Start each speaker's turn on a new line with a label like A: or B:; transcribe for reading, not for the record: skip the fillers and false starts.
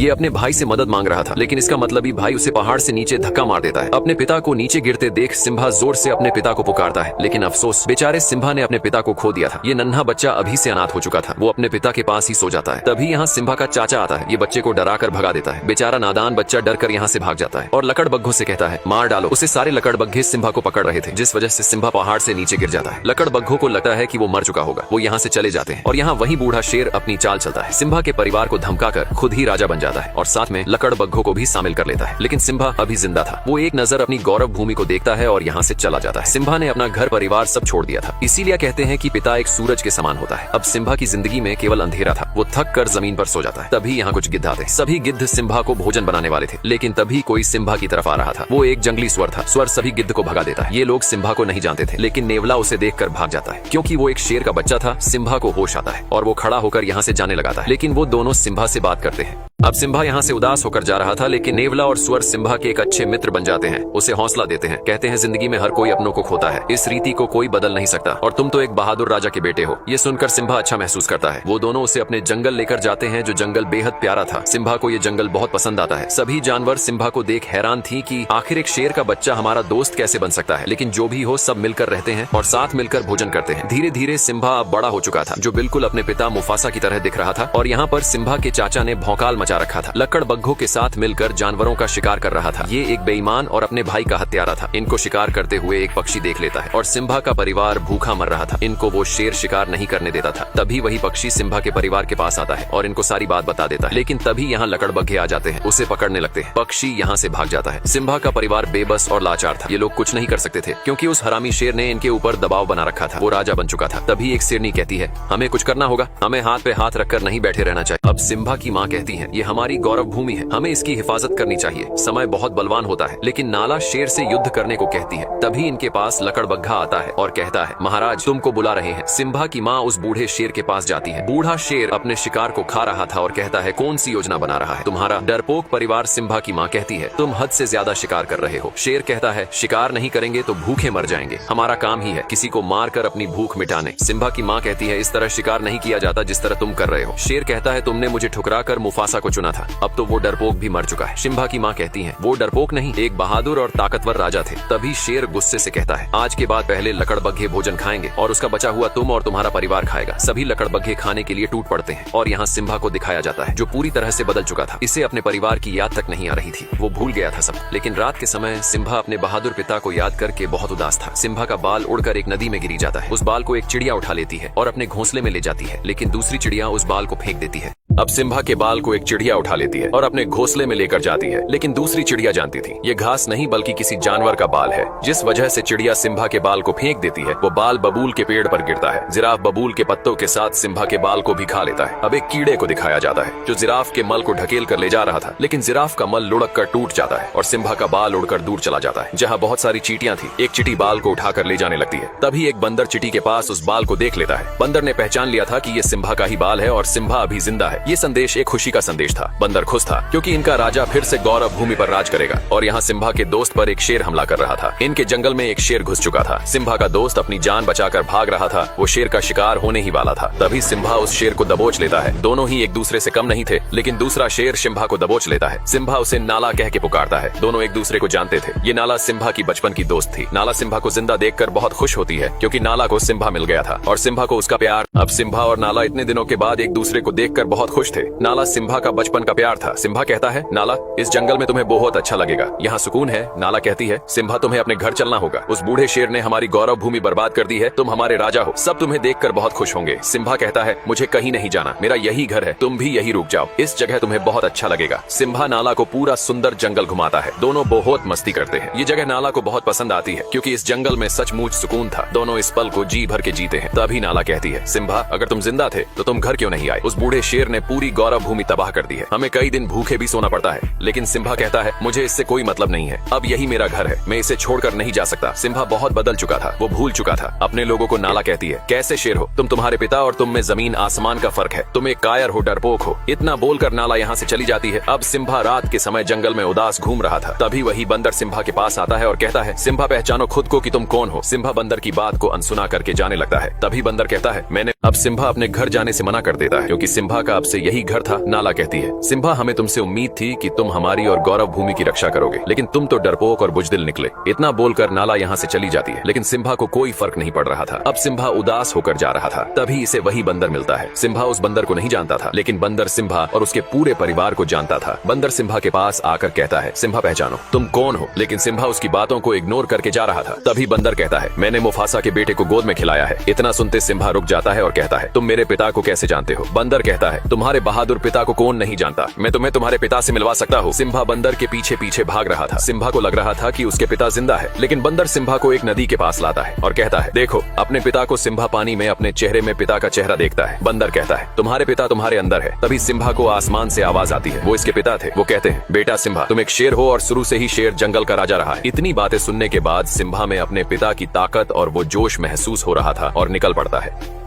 A: ये अपने भाई से मदद मांग रहा था, लेकिन इसका मतलबी भाई उसे पहाड़ से नीचे धक्का मार देता है। अपने पिता को नीचे गिरते देख सिम्बा जोर से अपने पिता को पुकारता है, लेकिन अफसोस बेचारे सिम्बा ने अपने पिता को खो दिया था। ये नन्हा बच्चा अभी से अनाथ हो चुका था। वो अपने पिता के पास ही सो जाता है। तभी यहाँ सिम्बा का चाचा आता है। ये बच्चे को डरा कर भगा देता है। बेचारा नादान बच्चा डर कर यहाँ से भाग जाता है और लकड़बग्घों से कहता है, मार डालो उसे। सारे लकड़बग्घे सिम्बा को पकड़ रहे थे, जिस वजह से सिम्बा पहाड़ से नीचे गिर जाता है। लकड़बग्घों को लगता है कि वो मर चुका होगा। वो यहाँ से चले जाते हैं और यहाँ वही बूढ़ा शेर अपनी चाल चलता है। सिम्बा के परिवार को धमकाकर खुद ही राजा बन जाता है और साथ में लकड़बग्घों को भी शामिल कर लेता है। लेकिन सिम्बा अभी जिंदा था। वो एक नजर अपनी गौरव भूमि को देखता है और यहाँ से चला जाता है। सिम्बा ने अपना घर परिवार सब छोड़ दिया था। इसीलिए कहते हैं कि पिता एक सूरज के समान होता है। अब सिम्बा की जिंदगी में केवल अंधेरा था। वो थक कर जमीन पर सो जाता है। तभी यहाँ कुछ गिद्ध आते। सभी गिद्ध सिम्बा को भोजन बनाने वाले थे, लेकिन तभी कोई सिम्बा की तरफ आ रहा था। वो एक जंगली स्वर था। स्वर सभी गिद्ध को भगा देता है। ये लोग सिम्बा को नहीं जानते थे, लेकिन नेवला उसे देखकर भाग जाता है। क्योंकि वो एक शेर का बच्चा था, सिम्बा को होश आता है और वो खड़ा होकर यहाँ से जाने लगाता है। लेकिन वो दोनों सिम्बा से बात करते हैं। अब सिम्बा यहाँ से उदास होकर जा रहा था, लेकिन नेवला और स्वर सिम्बा के एक अच्छे मित्र बन जाते हैं। उसे हौसला देते हैं। कहते हैं जिंदगी में हर कोई अपनों को खोता है। इस रीति को कोई बदल नहीं सकता और तुम तो एक बहादुर राजा के बेटे हो। ये सुनकर सिम्बा अच्छा महसूस करता है। वो दोनों उसे अपने जंगल लेकर जाते हैं, जो जंगल बेहद प्यारा था। सिम्बा को ये जंगल बहुत पसंद आता है। सभी जानवर सिम्बा को देख हैरान थी कि आखिर एक शेर का बच्चा हमारा दोस्त कैसे बन सकता है। लेकिन जो भी हो, सब मिलकर रहते हैं और साथ मिलकर भोजन करते हैं। धीरे धीरे सिम्बा अब बड़ा हो चुका था, जो बिल्कुल अपने पिता मुफासा की तरह दिख रहा था। और यहाँ पर सिम्बा के चाचा ने भौकाल मचा रखा था। लकड़बग्घों के साथ मिलकर जानवरों का शिकार कर रहा था। ये एक बेईमान और अपने भाई का हत्यारा था। इनको शिकार करते हुए एक पक्षी देख लेता है और सिम्बा का परिवार भूखा मर रहा था। इनको वो शेर शिकार नहीं करने देता था। तभी वही पक्षी सिम्बा के परिवार के पास आता है और इनको सारी बात बता देता है। लेकिन तभी यहाँ लकड़बग्घे आ जाते हैं, उसे पकड़ने लगते हैं। पक्षी यहाँ से भाग जाता है। सिम्बा का परिवार बेबस और लाचार था। ये लोग कुछ नहीं कर सकते थे, क्योंकि उस हरामी शेर ने इनके ऊपर दबाव बना रखा था। वो राजा बन चुका था। तभी एक शेरनी कहती है, हमें कुछ करना होगा। हमें हाथ पे हाथ रखकर नहीं बैठे रहना चाहिए। अब सिम्बा की माँ कहती है, ये हमारी गौरव भूमि है, हमें इसकी हिफाजत करनी चाहिए। समय बहुत बलवान होता है। लेकिन नाला शेर से युद्ध करने को कहती है। तभी इनके पास लकड़बग्घा आता है और कहता है, महाराज तुमको बुला रहे हैं। सिम्बा की माँ उस बूढ़े शेर के पास जाती है। बूढ़ा शेर अपने शिकार को खा रहा था और कहता है, कौन सी योजना बना रहा है तुम्हारा डरपोक परिवार। सिम्बा की माँ कहती है, तुम हद से ज्यादा शिकार कर रहे हो। शेर कहता है, शिकार नहीं करेंगे तो भूखे मर जाएंगे। हमारा काम ही है किसी को मार कर अपनी भूख मिटाने। सिम्बा की माँ कहती है, इस तरह शिकार नहीं किया जाता जिस तरह तुम कर रहे हो। शेर कहता है, तुमने मुझे ठुकरा कर मुफासा को चुना था। अब तो वो डरपोक भी मर चुका है। सिम्बा की माँ कहती है, वो डरपोक नहीं, एक बहादुर और ताकतवर राजा थे। तभी शेर गुस्से से कहता है, आज के बाद पहले लकड़बग्घे भोजन खाएंगे और उसका बचा हुआ तुम और तुम्हारा परिवार खाएगा। सभी लकड़बग्घे खाने के लिए टूट पड़ते हैं और यहाँ सिम्बा को दिखाया जाता है, जो पूरी तरह से बदल चुका था। इसे अपने परिवार की याद तक नहीं आ रही थी। वो भूल गया था सब। लेकिन रात के समय सिम्बा अपने बहादुर पिता को याद करके बहुत उदास था। सिम्बा का बाल उड़कर एक नदी में गिरी जाता है। उस बाल को एक चिड़िया उठा लेती है और अपने घोंसले में ले जाती है, लेकिन दूसरी चिड़िया उस बाल को फेंक देती है। अब सिम्बा के बाल को एक चिड़िया उठा लेती है और अपने घोंसले में लेकर जाती है, लेकिन दूसरी चिड़िया जानती थी ये घास नहीं बल्कि किसी जानवर का बाल है। जिस वजह से चिड़िया सिम्बा के बाल को फेंक देती है, वो बाल बबूल के पेड़ पर गिरता है। जिराफ बबूल के पत्तों के साथ सिम्बा के बाल को भी खा लेता है। अब एक कीड़े को दिखाया जाता है, जो जिराफ के मल को ढकेल कर ले जा रहा था, लेकिन जिराफ का मल लुढ़क कर टूट जाता है और सिम्बा का बाल उड़कर दूर चला जाता है, जहाँ बहुत सारी चींटियां थी। एक चींटी बाल को उठाकर ले जाने लगती है। तभी एक बंदर चींटी के पास उस बाल को देख लेता है। बंदर ने पहचान लिया था कि ये सिम्बा का ही बाल है और सिम्बा अभी जिंदा है। ये संदेश एक खुशी का संदेश था। बंदर खुश था, क्योंकि इनका राजा फिर से गौरव भूमि पर राज करेगा। और यहाँ सिम्बा के दोस्त पर एक शेर हमला कर रहा था। इनके जंगल में एक शेर घुस चुका था। सिम्बा का दोस्त अपनी जान बचाकर भाग रहा था। वो शेर का शिकार होने ही वाला था। तभी सिम्बा उस शेर को दबोच लेता है। दोनों ही एक दूसरे से कम नहीं थे, लेकिन दूसरा शेर सिम्बा को दबोच लेता है। सिम्बा उसे नाला कह के पुकारता है। दोनों एक दूसरे को जानते थे। ये नाला सिम्बा की बचपन की दोस्त थी। नाला सिम्बा को जिंदा देखकर बहुत खुश होती है, क्योंकि नाला को सिम्बा मिल गया था और सिम्बा को उसका प्यार। अब सिम्बा और नाला इतने दिनों के बाद एक दूसरे को देखकर बहुत खुश थे। नाला सिम्बा का बचपन का प्यार था। सिम्बा कहता है, नाला इस जंगल में तुम्हें बहुत अच्छा लगेगा, यहाँ सुकून है। नाला कहती है, सिम्बा तुम्हें अपने घर चलना होगा। उस बूढ़े शेर ने हमारी गौरव भूमि बर्बाद कर दी है। तुम हमारे राजा हो, सब तुम्हें देखकर बहुत खुश होंगे। सिम्बा कहता है, मुझे कहीं नहीं जाना, मेरा यही घर है, तुम भी यही रुक जाओ, इस जगह तुम्हें बहुत अच्छा लगेगा। सिम्बा नाला को पूरा सुंदर जंगल घुमाता है। दोनों बहुत मस्ती करते हैं। ये जगह नाला को बहुत पसंद आती है, क्योंकि इस जंगल में सचमुच सुकून था। दोनों इस पल को जी भर के जीते हैं। तभी नाला कहती है, सिम्बा अगर तुम जिंदा थे तो तुम घर क्यों नहीं आए? उस बूढ़े शेर ने पूरी गौरव भूमि तबाह कर दी है। हमें कई दिन भूखे भी सोना पड़ता है। लेकिन सिम्बा कहता है, मुझे इससे कोई मतलब नहीं है, अब यही मेरा घर है, मैं इसे छोड़कर नहीं जा सकता। सिम्बा बहुत बदल चुका था। वो भूल चुका था अपने लोगों को। नाला कहती है, कैसे शेर हो तुम? तुम्हारे पिता और तुम में जमीन आसमान का फर्क है। तुम एक कायर हो, डरपोक हो। इतना बोलकर नाला यहाँ से चली जाती है। अब सिम्बा रात के समय जंगल में उदास घूम रहा था। तभी वही बंदर सिम्बा के पास आता है और कहता है, सिम्बा पहचानो खुद को कि तुम कौन हो। सिम्बा बंदर की बात को अनसुना करके जाने लगता है। तभी बंदर कहता है, मैंने अब सिम्बा अपने घर जाने से मना कर देता है क्योंकि सिम्बा का अब से यही घर था। नाला कहती है, सिम्बा हमें तुमसे उम्मीद थी कि तुम हमारी और गौरव भूमि की रक्षा करोगे, लेकिन तुम तो डरपोक और बुजदिल निकले। इतना बोलकर नाला यहाँ से चली जाती है, लेकिन सिम्बा को कोई फर्क नहीं पड़ रहा था। अब सिम्बा उदास होकर जा रहा था, तभी इसे वही बंदर मिलता है। सिम्बा उस बंदर को नहीं जानता था, लेकिन बंदर सिम्बा और उसके पूरे परिवार को जानता था। बंदर सिम्बा के पास आकर कहता है, सिम्बा पहचानो, तुम कौन हो? लेकिन सिम्बा उसकी बातों को इग्नोर करके जा रहा था। तभी बंदर कहता है, मैंने मुफासा के बेटे को गोद में खिलाया है। इतना सुनते सिम्बा रुक जाता है और कहता है, तुम मेरे पिता को कैसे जानते हो? बंदर कहता है, तुम्हारे बहादुर पिता को कौन नहीं जानता, मैं तुम्हें तुम्हारे पिता से मिलवा सकता हूँ। सिम्बा बंदर के पीछे पीछे भाग रहा था। सिम्बा को लग रहा था कि उसके पिता जिंदा है, लेकिन बंदर सिम्बा को एक नदी के पास लाता है और कहता है, देखो अपने पिता को। सिम्बा पानी में अपने चेहरे में पिता का चेहरा देखता है। बंदर कहता है, तुम्हारे पिता तुम्हारे अंदर है। तभी सिम्बा को आसमान से आवाज आती है, वो इसके पिता थे। वो कहते हैं, बेटा सिम्बा, तुम एक शेर हो और शुरू से ही शेर जंगल का राजा रहा है। इतनी बातें सुनने के बाद सिम्बा में अपने पिता की ताकत और वो जोश महसूस हो रहा था और निकल पड़ता है।